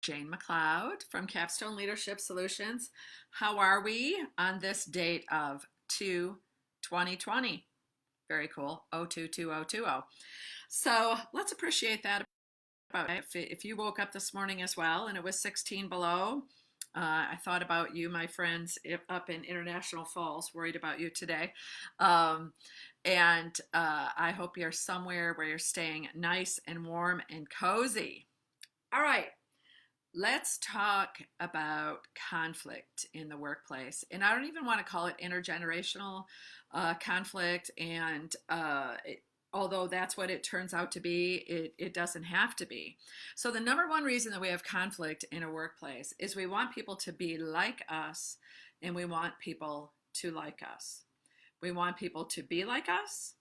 Jane McLeod from Capstone Leadership Solutions. How are we on this date of 2 2020? Very cool. 022020. So let's appreciate that about it. If you woke up this morning as well and it was 16 below, I thought about you, my friends, up in International Falls, worried about you today. Um, and I hope you're somewhere where you're staying nice and warm and cozy. All right. Let's talk about conflict in the workplace. And I don't even want to call it intergenerational conflict. Although that's what it turns out to be, it doesn't have to be. So, the number one reason that we have conflict in a workplace is we want people to be like us and we want people to like us. We want people to be like us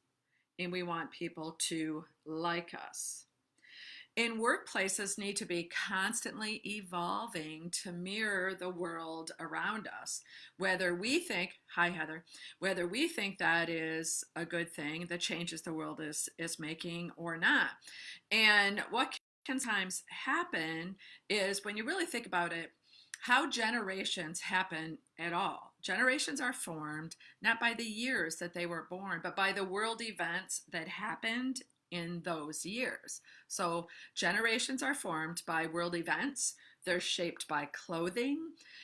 and we want people to like us. And workplaces need to be constantly evolving to mirror the world around us. Whether we think, hi Heather, whether we think that is a good thing, the changes the world is making or not. And what can sometimes happen is when you really think about it, how generations happen at all. Generations are formed not by the years that they were born, but by the world events that happened in those years. So generations are formed by world events. They're shaped by clothing,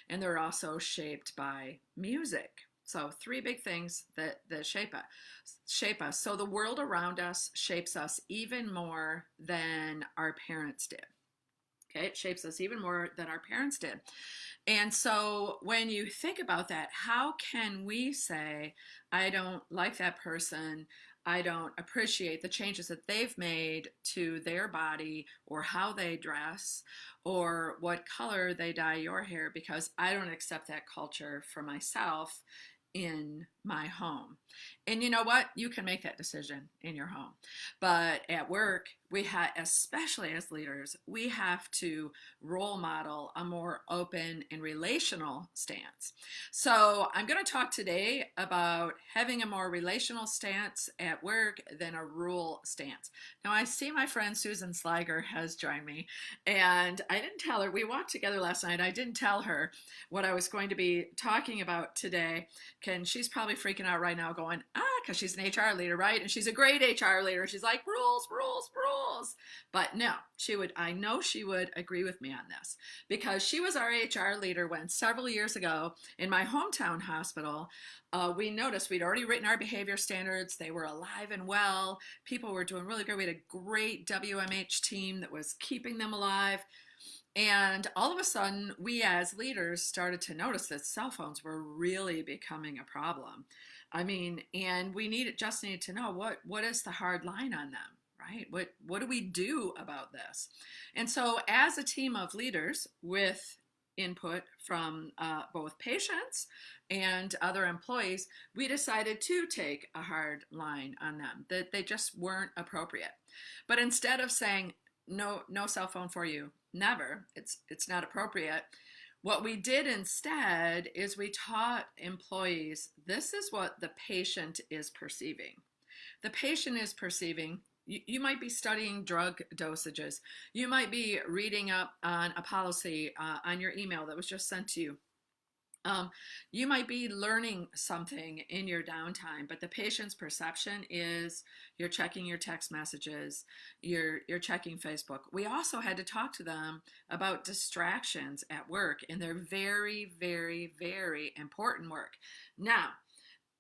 and they're also shaped by music. So three big things that shape us. So the world around us shapes us even more than our parents did. Okay, it shapes us even more than our parents did. And so when you think about that, how can we say, I don't like that person, I don't appreciate the changes that they've made to their body or how they dress or what color they dye your hair because I don't accept that culture for myself in my home. And you know what? You can make that decision in your home. But at work, especially as leaders, we have to role model a more open and relational stance. So I'm going to talk today about having a more relational stance at work than a rule stance. Now, I see my friend Susan Sliger has joined me, and I didn't tell her, we walked together last night. I didn't tell her what I was going to be talking about today. And she's probably freaking out right now going, because she's an HR leader, right? And she's a great HR leader. She's like, rules, rules, rules. But no, I know she would agree with me on this because she was our HR leader when several years ago in my hometown hospital, we noticed we'd already written our behavior standards. They were alive and well. People were doing really good. We had a great WMH team that was keeping them alive. And all of a sudden, we as leaders started to notice that cell phones were really becoming a problem. I mean, and just needed to know what is the hard line on them, right? What do we do about this? And so, as a team of leaders with input from both patients and other employees, we decided to take a hard line on them, that they just weren't appropriate. But instead of saying, no cell phone for you, never, it's not appropriate, what we did instead is we taught employees this is what the patient is perceiving. The patient is perceiving, you might be studying drug dosages, you might be reading up on a policy on your email that was just sent to you. You might be learning something in your downtime, but the patient's perception is you're checking your text messages, you're checking Facebook. We also had to talk to them about distractions at work, and they're very, very, very important work. Now,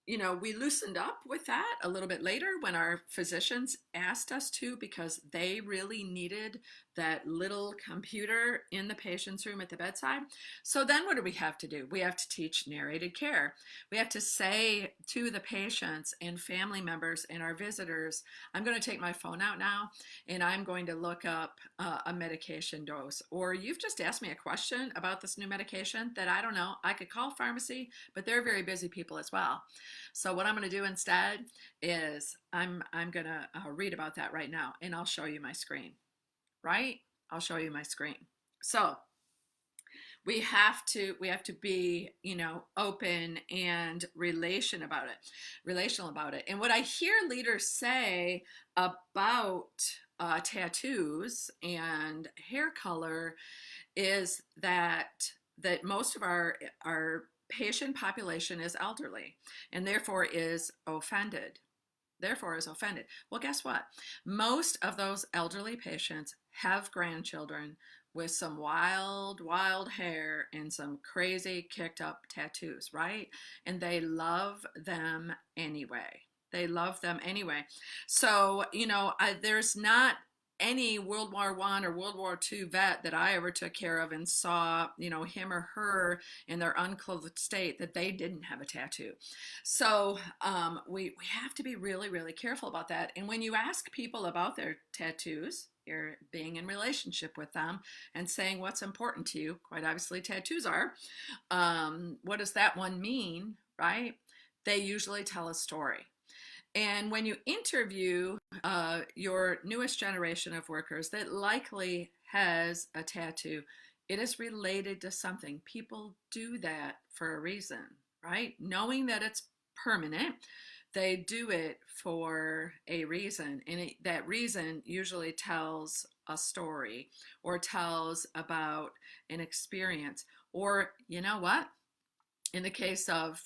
we loosened up with that a little bit later when our physicians asked us to because they really needed that little computer in the patient's room at the bedside. So then what do we have to do? We have to teach narrated care. We have to say to the patients and family members and our visitors, I'm going to take my phone out now and I'm going to look up a medication dose. Or you've just asked me a question about this new medication that I don't know. I could call pharmacy, but they're very busy people as well. So what I'm going to do instead is I'm going to read about that right now, and I'll show you my screen, right? I'll show you my screen. So we have to be, open and relational about it. And what I hear leaders say about tattoos and hair color is that most of our patient population is elderly and therefore is offended. Well, guess what? Most of those elderly patients have grandchildren with some wild hair and some crazy kicked up tattoos, right? And they love them anyway. They love them anyway. So, there's not any World War I or World War II vet that I ever took care of and saw, him or her in their unclothed state that they didn't have a tattoo. So we have to be really, really careful about that. And when you ask people about their tattoos, you're being in relationship with them and saying what's important to you. Quite obviously, tattoos are. What does that one mean, right? They usually tell a story. And when you interview your newest generation of workers that likely has a tattoo, it is related to something. People do that for a reason, right? Knowing that it's permanent, they do it for a reason. And that reason usually tells a story or tells about an experience. Or, you know what? In the case of,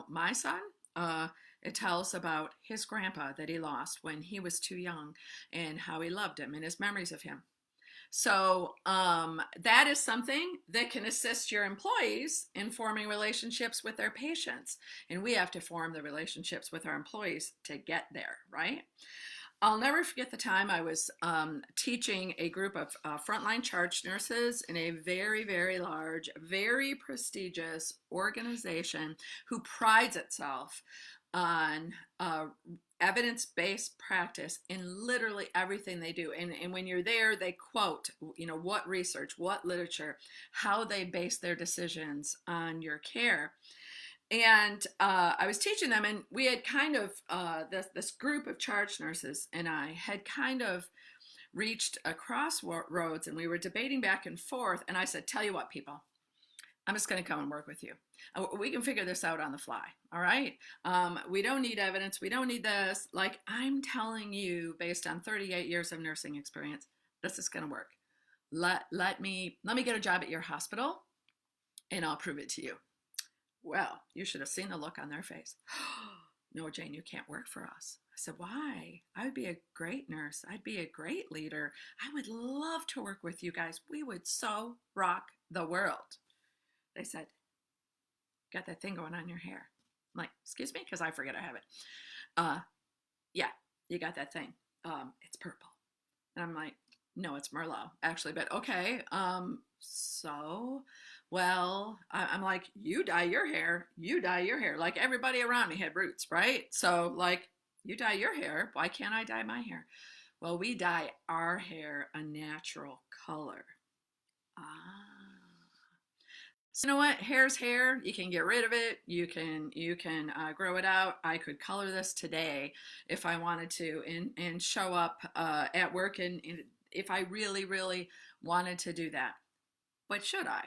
my son, it tells about his grandpa that he lost when he was too young and how he loved him and his memories of him. So that is something that can assist your employees in forming relationships with their patients. And we have to form the relationships with our employees to get there, right? I'll never forget the time I was teaching a group of frontline charge nurses in a very, very large, very prestigious organization who prides itself on evidence-based practice in literally everything they do. And when you're there, they quote, what research, what literature, how they base their decisions on your care. And I was teaching them, and we had kind of, this group of charge nurses and I had kind of reached a crossroads, and we were debating back and forth. And I said, tell you what, people, I'm just going to come and work with you. We can figure this out on the fly. All right. We don't need evidence. We don't need this. Like, I'm telling you, based on 38 years of nursing experience, this is going to work. Let me get a job at your hospital and I'll prove it to you. Well, you should have seen the look on their face. No, Jane, you can't work for us. I said, why? I would be a great nurse. I'd be a great leader. I would love to work with you guys. We would so rock the world. They said, got that thing going on in your hair. I'm like, excuse me? Because I forget I have it. Yeah, you got that thing. It's purple. And I'm like, no, it's Merlot, actually. But okay, well, I'm like, you dye your hair. Like, everybody around me had roots, right? So, like, you dye your hair. Why can't I dye my hair? Well, we dye our hair a natural color. So, you know what? Hair's hair. You can get rid of it. You can grow it out. I could color this today if I wanted to, and show up at work, and if I really, really wanted to do that. But should I?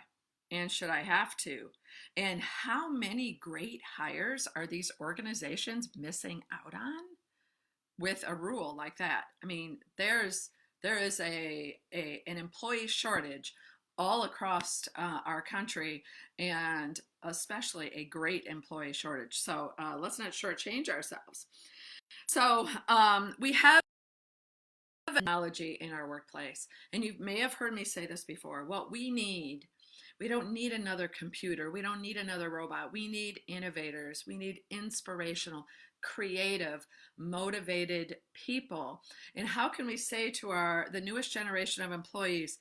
And should I have to? And how many great hires are these organizations missing out on with a rule like that? I mean, there is an employee shortage all across our country, and especially a great employee shortage. So let's not shortchange ourselves. So we have an analogy in our workplace, and you may have heard me say this before. What we don't need another computer. We don't need another robot. We need innovators. We need inspirational, creative, motivated people. And how can we say to the newest generation of employees,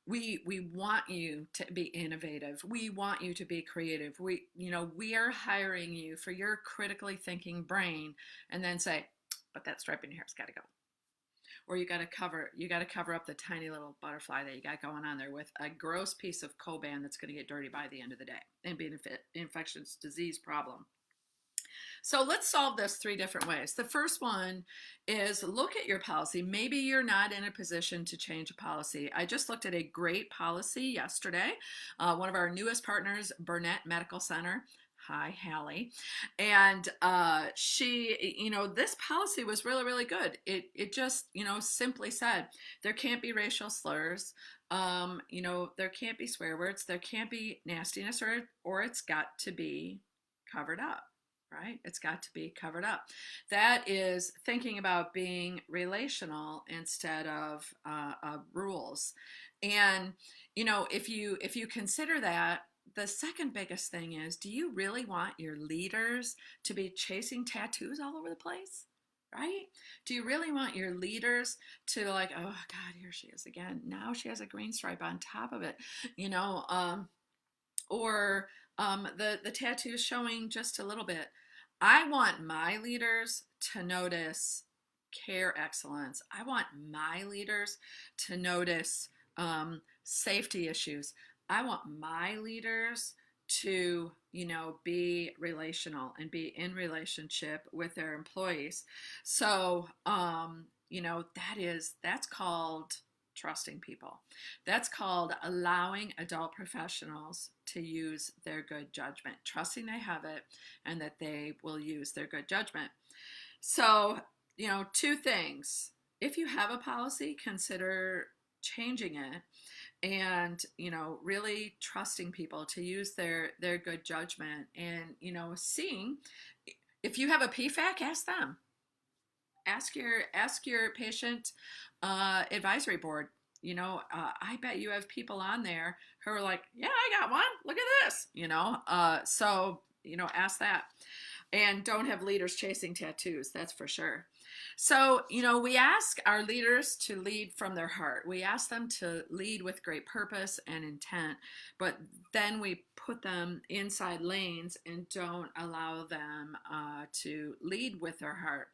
we want you to be innovative. We want you to be creative. We are hiring you for your critically thinking brain, and then say, but that stripe in your hair's got to go. Or you got to cover up the tiny little butterfly that you got going on there with a gross piece of Coban that's going to get dirty by the end of the day and be an infectious disease problem. So let's solve this 3 different ways. The first one is look at your policy. Maybe you're not in a position to change a policy. I just looked at a great policy yesterday. One of our newest partners, Burnett Medical Center, Hi, Hallie. And she, this policy was really, really good. It just, simply said there can't be racial slurs. There can't be swear words. There can't be nastiness, or it's got to be covered up, right? It's got to be covered up. That is thinking about being relational instead of rules. And if you consider that, the second biggest thing is, do you really want your leaders to be chasing tattoos all over the place? Right? Do you really want your leaders to, like, oh God, here she is again. Now she has a green stripe on top of it, you know, or the tattoo showing just a little bit. I want my leaders to notice care excellence. I want my leaders to notice safety issues. I want my leaders to, be relational and be in relationship with their employees. So, that's called trusting people. That's called allowing adult professionals to use their good judgment, trusting they have it and that they will use their good judgment. So, two things. If you have a policy, consider changing it and, really trusting people to use their good judgment and, seeing if you have a PFAC, ask them. Ask your patient advisory board. I bet you have people on there who are like, yeah, I got one. Look at this. So ask that, and don't have leaders chasing tattoos. That's for sure. So we ask our leaders to lead from their heart. We ask them to lead with great purpose and intent, but then we put them inside lanes and don't allow them to lead with their heart.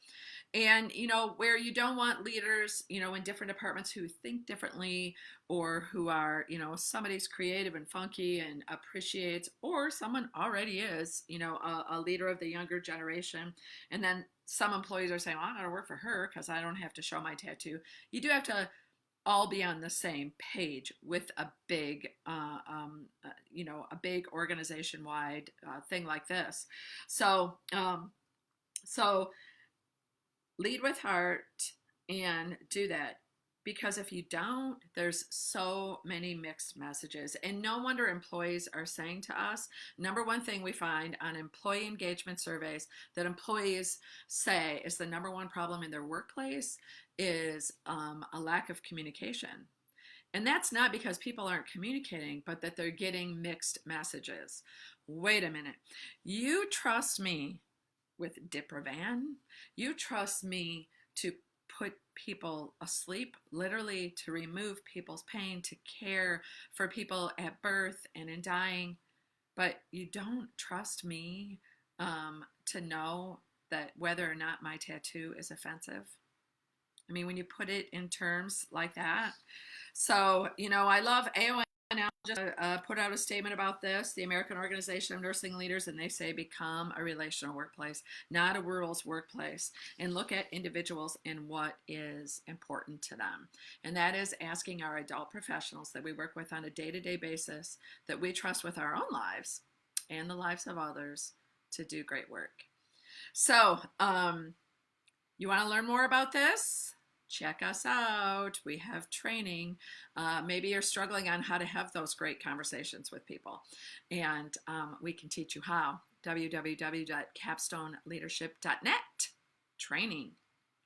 And where you don't want leaders in different departments who think differently, or who are somebody's creative and funky and appreciates, or someone already is a leader of the younger generation, and then some employees are saying, well, I'm going to work for her because I don't have to show my tattoo. You do have to all be on the same page with a big a big organization wide thing like this. So lead with heart and do that, because if you don't, there's so many mixed messages. And no wonder employees are saying to us, number one thing we find on employee engagement surveys that employees say is the number one problem in their workplace is a lack of communication. And that's not because people aren't communicating, but that they're getting mixed messages. Wait a minute. You trust me with Diprovan. You trust me to put people asleep, literally to remove people's pain, to care for people at birth and in dying. But you don't trust me to know that whether or not my tattoo is offensive. I mean, when you put it in terms like that. So, I love AONL just put out a statement about this, the American Organization of Nursing Leaders, and they say become a relational workplace, not a rules workplace, and look at individuals and what is important to them. And that is asking our adult professionals that we work with on a day-to-day basis, that we trust with our own lives and the lives of others, to do great work. So, you want to learn more about this? Check us out. We have training. Maybe you're struggling on how to have those great conversations with people, and we can teach you how. www.capstoneleadership.net. Training.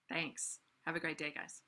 Thanks. Have a great day, guys.